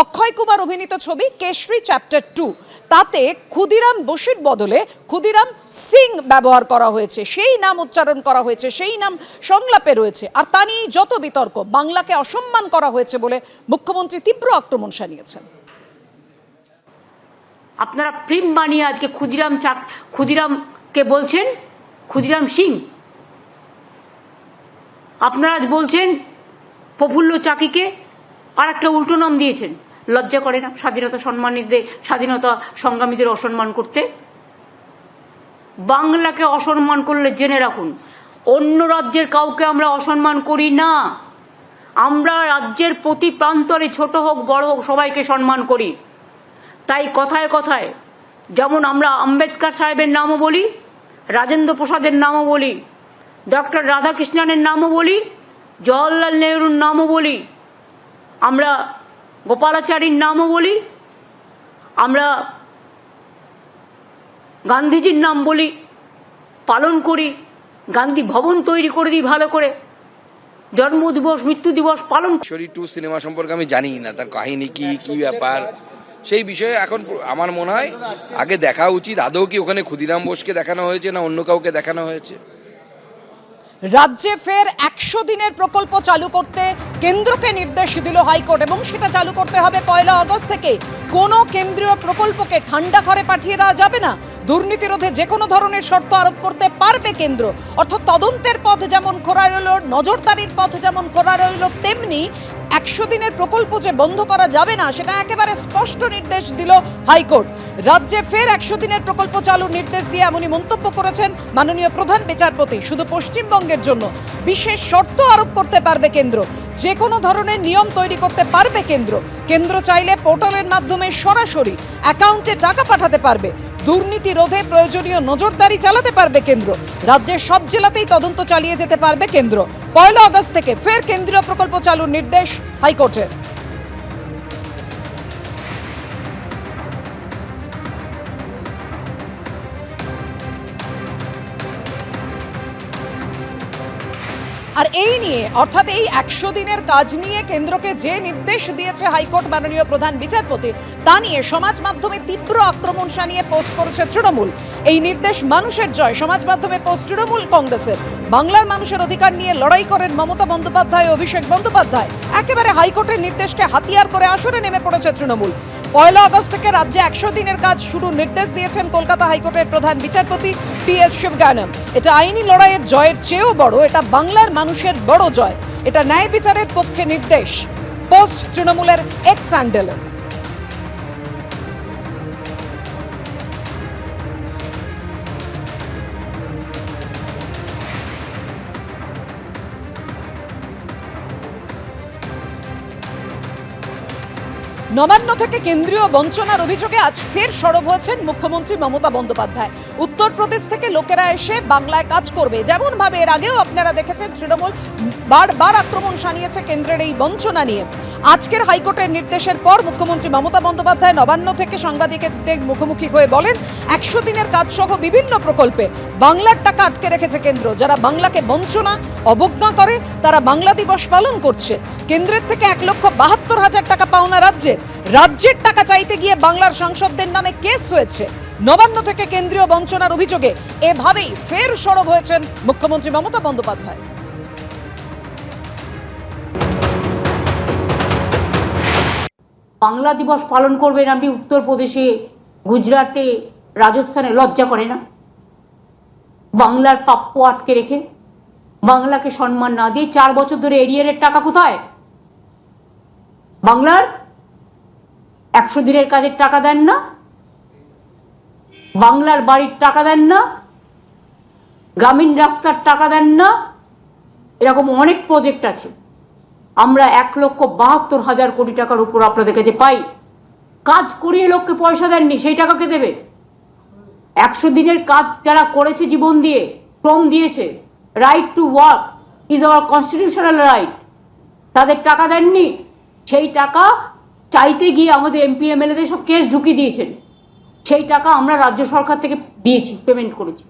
অক্ষয় কুমার অভিনীত ছবি কেশরী চ্যাপ্টার 2, তাতে ক্ষুদিরাম বসুর বদলে ক্ষুদিরাম সিং ব্যবহার করা হয়েছে, সেই নাম উচ্চারণ করা হয়েছে, সেই নাম সংলাপে রয়েছে। আর তা নিয়ে যত বিতর্ক, বাংলাকে অসম্মান করা হয়েছে বলে মুখ্যমন্ত্রী তীব্র আক্রমণ শানিয়েছেন। আপনারা ফিল্ম বানিয়ে আজকে ক্ষুদিরামকে বলছেন ক্ষুদিরাম সিং, আপনারা আজ বলছেন প্রফুল্ল চাকিকে আর একটা উল্টো নাম দিয়েছেন। লজ্জা করে না স্বাধীনতা সংগ্রামীদের অসম্মান করতে? বাংলাকে অসম্মান করলে জেনে রাখুন, অন্য রাজ্যের কাউকে আমরা অসম্মান করি না। আমরা রাজ্যের প্রতি প্রান্তরে ছোট হোক বড় হোক সবাইকে সম্মান করি। তাই কথায় কথায় যেমন আমরা আম্বেদকর সাহেবের নামও বলি, রাজেন্দ্র প্রসাদের নামও বলি, ডক্টর রাধাকৃষ্ণনের নামও বলি, জওহরলাল নেহরুর নামও বলি, আমরা গোপালাচারীর নামও বলি, আমরা গান্ধীজির নাম বলি, পালন করি, গান্ধী ভবন তৈরি করে দিই ভালো করে, জন্মদিবস মৃত্যু দিবস পালন। কেশরী 2 সিনেমা সম্পর্কে আমি জানি না, তার কাহিনী কি ব্যাপার সেই বিষয়ে এখন আমার মনে হয় আগে দেখা উচিত। আদৌ কি ওখানে ক্ষুদিরাম বোসকে দেখানো হয়েছে না অন্য কাউকে দেখানো হয়েছে? রাজ্যে ফের 100 দিনের প্রকল্প চালু করতে কেন্দ্রকে নির্দেশ দিল হাইকোর্ট, এবং সেটা চালু করতে হবে 1 আগস্ট থেকে। কোনো কেন্দ্রীয় প্রকল্পকে ঠান্ডা ঘরে পাঠিয়ে দেওয়া যাবে না। দুর্নীতি রোধে যে কোনো ধরনের শর্ত আরোপ করতে পারবে কেন্দ্র। অর্থাৎ তদন্তের পথ যেমন খোলা রইল, নজরদারির পথ যেমন খোলা রইল, তেমনি 100 দিনের প্রকল্প যে বন্ধ করা যাবে না সেটা একেবারে স্পষ্ট নির্দেশ দিল হাইকোর্ট। রাজ্যে ফের 100 দিনের প্রকল্প চালুর নির্দেশ দিয়ে এমনই মন্তব্য করেছেন মাননীয় প্রধান বিচারপতি। শুধু পশ্চিমবঙ্গের জন্য বিশেষ শর্ত আরোপ করতে পারবে কেন্দ্র, যে কোনো ধরনের নিয়ম তৈরি করতে পারবে কেন্দ্র। কেন্দ্র চাইলে পোর্টালের মাধ্যমে সরাসরি অ্যাকাউন্টে টাকা পাঠাতে পারবে। দুর্নীতি রোধে প্রয়োজনীয় নজরদারি চালাতে পারবে কেন্দ্র। রাজ্যের সব জেলাতেই তদন্ত চালিয়ে যেতে পারবে কেন্দ্র। 1 আগস্ট থেকে ফের কেন্দ্রীয় প্রকল্প চালুর নির্দেশ হাইকোর্টের। আর এই নিয়ে অর্থাৎ এই 100 দিনের কাজ নিয়ে কেন্দ্রকে যে নির্দেশ দিয়েছে হাইকোর্ট মাননীয় প্রধান বিচারপতি, তা নিয়ে সমাজ মাধ্যমে তীব্র আক্রমণ শানিয়ে পোস্ট করেছে তৃণমূল। এই নির্দেশ মানুষের জয় সমাজ মাধ্যমে পোস্ট তৃণমূল কংগ্রেসের। বাংলার মানুষের অধিকার নিয়ে লড়াই করেন মমতা বন্দ্যোপাধ্যায়, অভিষেক বন্দ্যোপাধ্যায়। একেবারে হাইকোর্টের নির্দেশকে হাতিয়ার করে আসরে নেমে পড়েছে তৃণমূল। 1 আগস্ট থেকে রাজ্যে 100 দিনের কাজ শুরুর নির্দেশ দিয়েছেন কলকাতা হাইকোর্টের প্রধান বিচারপতি টি.এস. শিবগানম। এটা আইনি লড়াইয়ের জয়ের চেয়েও বড়, এটা বাংলার মানুষের বড় জয়। এটা ন্যায় বিচারের পক্ষে নির্দেশ। পোস্ট তৃণমূলের এক্স হ্যান্ডেলে। নবান্ন থেকে কেন্দ্রীয় বঞ্চনার অভিযোগে আজ ফের সরব হয়েছেন মুখ্যমন্ত্রী মমতা বন্দ্যোপাধ্যায়। উত্তরপ্রদেশ থেকে লোকেরা এসে বাংলায় কাজ করবে, যেমন ভাবে এর আগেও আপনারা দেখেছেন তৃণমূল বারবার আক্রমণ শানিয়েছে কেন্দ্রের এই বঞ্চনা নিয়ে। আজকের হাইকোর্টের নির্দেশের পর মুখ্যমন্ত্রী মমতা বন্দ্যোপাধ্যায় নবান্ন থেকে সাংবাদিকদের মুখোমুখি হয়ে বলেন, 100 দিনের কাজ সহ বিভিন্ন প্রকল্পে বাংলার টাকা আটকে রেখেছে কেন্দ্র। যারা বাংলাকে বঞ্চনা অবজ্ঞা করে তারা বাংলা দিবস পালন করছে। কেন্দ্রের থেকে 1,72,000 টাকা পাওনা রাজ্যের টাকা চাইতে গিয়ে বাংলার সাংসদদের নামে কেস হয়েছে। নবান্ন থেকে কেন্দ্রীয় বঞ্চনার অভিযোগে এভাবেই ফের সরব হয়েছেন মুখ্যমন্ত্রী মমতা বন্দ্যোপাধ্যায়। বাংলা দিবস পালন করবেন আপনি উত্তরপ্রদেশে, গুজরাটে, রাজস্থানে? লজ্জা করে না? বাংলার প্রাপ্য আটকে রেখে বাংলাকে সম্মান না দিয়ে 4 বছর ধরে এরিয়ারের টাকা কোথায়? বাংলার 100 দিনের কাজের টাকা দেন না, বাংলার বাড়ির টাকা দেন না, গ্রামীণ রাস্তার টাকা দেন না। এরকম অনেক প্রজেক্ট আছে। আমরা 1,72,000 কোটি টাকার উপর আপনাদের কাছে পাই। কাজ করিয়ে লোককে পয়সা দেননি, সেই টাকাকে দেবে? 100 দিনের কাজ যারা করেছে, জীবন দিয়ে শ্রম দিয়েছে, right to work is our constitutional right, তাদের টাকা দেননি। সেই টাকা চাইতে গিয়ে আমাদের এমপি এমএলএদের সব কেস ঢুকিয়ে দিয়েছেন। সেই টাকা আমরা রাজ্য সরকার থেকে দিয়েছি, পেমেন্ট করেছি।